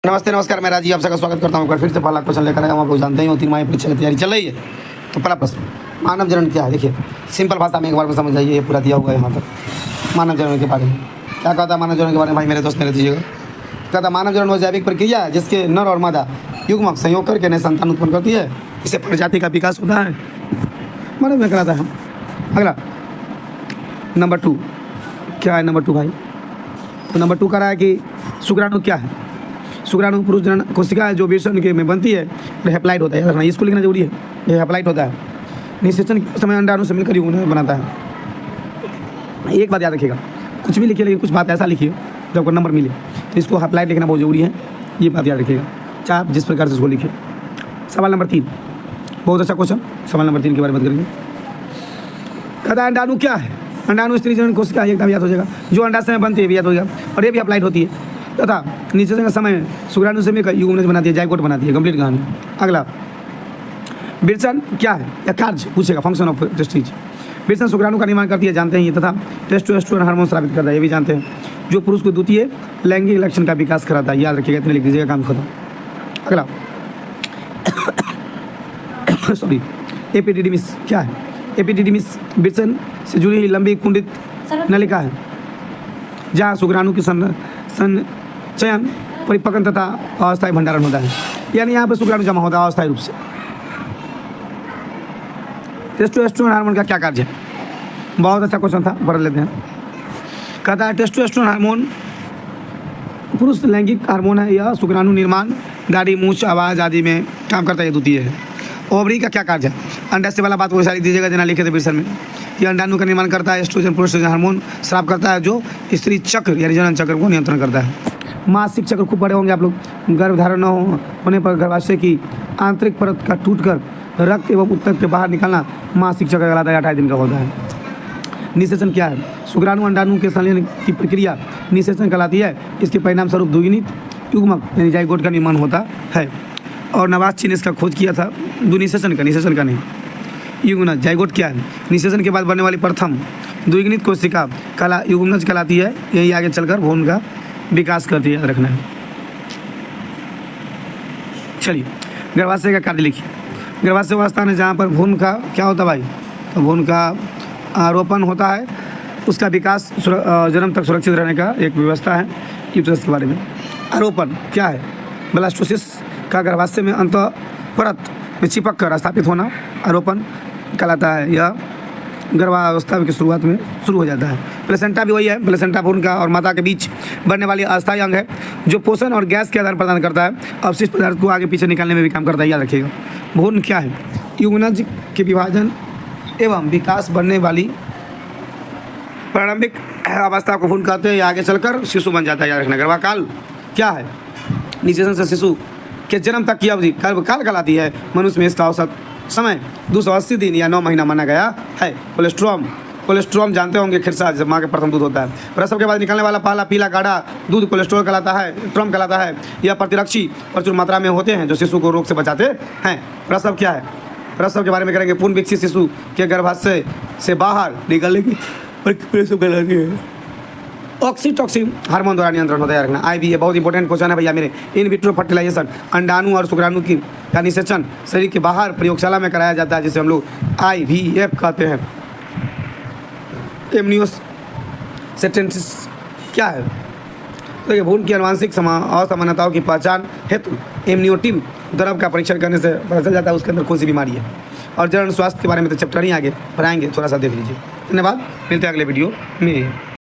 नमस्ते नमस्कार, मैं राजीव आप सबका स्वागत करता हूँ। एक बार फिर से पहला क्वेश्चन लेकर आया हूँ। आप लोग जानते ही हो 3 माही परीक्षा की तैयारी चल रही है। तो पहला प्रश्न, मानव जनन क्या है? देखिए सिंपल भाषा में एक बार में समझ जाइए, ये पूरा दिया हुआ है यहाँ पर। मानव जनन के बारे में क्या कहता है? मानव जनन के बारे में भाई मेरे दोस्त मेरे दीजिएगा। कहता मानव जनन वह जैविक प्रक्रिया है जिसके नर और मादा युग्मक संयोग करके नए संतान उत्पन्न करती है। इससे प्रजाति का विकास होता है। मानव में कराता है। अगला नंबर 2 क्या है? नंबर 2 भाई, तो नंबर 2 कह रहा है कि शुक्राणु क्या है? शुक्राणु पुरुष जनन कोशिका है जो विषण के में बनती है और हैप्लाइड होता है। याद रखना, इसको लिखना जरूरी है। ये हैप्लाइड होता है। निषेचन के समय अंडाणु से मिलकर युग्मन बनाता है। एक बात याद रखिएगा, कुछ भी लिखिए लेकिन कुछ बात ऐसा लिखिए जब आपको नंबर मिले, तो इसको हैप्लाइड लिखना बहुत जरूरी है। ये बात याद रखिएगा, चाहे आप जिस प्रकार से इसको लिखिए। सवाल नंबर 3 बहुत अच्छा क्वेश्चन। सवाल नंबर 3 के बारे में बात करेंगे। कहता है अंडाणु क्या है? अंडाणु स्त्री जनन कोशिका एकदम याद हो जाएगा, जो अंडाशय में बनती है, भी याद हो जाएगा। और ये भी अप्लाइड होती है तथा निषेचन का समय शुक्राणु से मिलकर युग्मन बनाती है, जाइगोट बनाती है। कंप्लीट कहानी। अगला विषण क्या है या कार्य पूछेगा, फंक्शन ऑफ टेस्टिज। विषण शुक्राणु का निर्माण करती है, जानते हैं ये, तथा टेस्टोस्टेरोन हार्मोन स्रावित करता है, ये भी जानते हैं, जो पुरुष को द्वितीय लैंगिक लक्षण का विकास कराता है। याद रखिएगा, इतने लिख दीजिएगा, काम खत्म। अगला सॉरी, एपिडिडिमिस क्या है? एपिडिडिमिस विषण से जुड़ी हुई लंबी कुंडित नलिका है जहाँ शुक्राणु की संचयन परिपक्व तथा अस्थायी भंडारण होता है। यानी यहाँ पर शुक्राणु जमा होता है अस्थायी रूप से। टेस्टोस्टेरोन हार्मोन का क्या कार्य है? बहुत अच्छा क्वेश्चन था, पढ़ लेते हैं। कहता है टेस्टोस्टेरोन हार्मोन पुरुष लैंगिक हार्मोन है। यह शुक्राणु निर्माण, दाढ़ी, मूंछ, आवाज़ आदि में काम करता है। द्वितीय है। ओवरी का क्या कार्य है? अंडाशय वाला बात वो सारी दीजिएगा जना लिखे थे विषय में। यह अंडाणु का निर्माण करता है। एस्ट्रोजन प्रोस्ट्रोजन हार्मोन स्राव करता है, जो स्त्री चक्र यानी जनन चक्र को नियंत्रण करता है। मासिक चक्र खूब पढ़े होंगे आप लोग। गर्भधारण न होने पर गर्भाशय की आंतरिक परत का टूटकर रक्त एवं उत्तक के बाहर निकलना मासिक चक्र कहलाता है। 28 दिन का होता है। निषेचन क्या है? शुक्राणु अंडाणु के संलयन की प्रक्रिया निषेचन कहलाती है। इसके परिणाम स्वरूप द्विगुणित युग्मक यानी जाइगोट का निर्माण होता है। और नवाज ने इसका खोज किया था। निषेचन का नहीं, युग्मनज। जाइगोट क्या है? निषेचन के बाद बनने वाली प्रथम द्विगुणित कोशिका युग्मनज कहलाती है। यही आगे चलकर भ्रूण का विकास करती है, याद रखना है। चलिए गर्भाशय का कार्य लिखिए। गर्भाशय वह स्थान है जहाँ पर भ्रूण का क्या होता है भाई? तो भ्रूण का आरोपण होता है। उसका विकास जन्म तक सुरक्षित रहने का एक व्यवस्था है। यूट्रस के बारे में आरोपण क्या है? ब्लास्टोसिस का गर्भाशय में अंत परत में चिपक कर स्थापित होना आरोपण कहलाता है। यह गर्भावस्था की शुरुआत में शुरू हो जाता है। प्लेसेंटा भी वही है। प्लेसेंटा भ्रूण का और माता के बीच बनने वाली अस्थायी अंग है, जो पोषण और गैस के आदान प्रदान करता है। अवशिष्ट पदार्थ को आगे पीछे निकालने में भी काम करता है, याद रखिएगा। भ्रूण क्या है? युग्मनज के विभाजन एवं विकास बनने वाली प्रारंभिक अवस्था को भ्रूण कहते हैं। आगे चलकर शिशु बन जाता है, याद रखना। गर्भकाल क्या है? निषेचन से शिशु के जन्म तक की अवधि गर्भकाल कहलाती है। मनुष्य में इसका औसत समय 280 दिन या 9 महीना माना गया है। कोलेस्ट्रॉम जानते होंगे, खिरसा जब माँ के प्रथम दूध होता है। प्रसव के बाद निकलने वाला पहला पीला गाढ़ा दूध कोलेस्ट्रॉल कहलाता है, ट्रम कहलाता है। यह प्रतिरक्षी प्रचुर मात्रा में होते हैं, जो शिशु को रोग से बचाते हैं। प्रसव क्या है? प्रसव के बारे में करेंगे। पूर्ण विकसित शिशु के गर्भाशय से बाहर निकलने की प्रसव कहलाती है। ऑक्सीटॉक्सिन हार्मोन द्वारा नियंत्रण होता है, रखना। IVF बहुत इंपॉर्टेंट क्वेश्चन है भैया मेरे। इन विट्रो फर्टिलाइजेशन अंडाणु और शुक्राणु की का निषेचन शरीर के बाहर प्रयोगशाला में कराया जाता है, जिसे हम लोग IVF कहते हैं। एमनियोसेटेंसिस क्या है? देखिए भ्रूण की आनुवंशिक असामान्यताओं की पहचान हेतु एमनियोटिन द्रव का परीक्षण करने से पता चल जाता है उसके अंदर कौन सी बीमारी है। और जनन स्वास्थ्य के बारे में तो चैप्टर ही आगे पढ़ाएंगे, थोड़ा सा देख लीजिए। धन्यवाद, मिलते हैं अगले वीडियो में।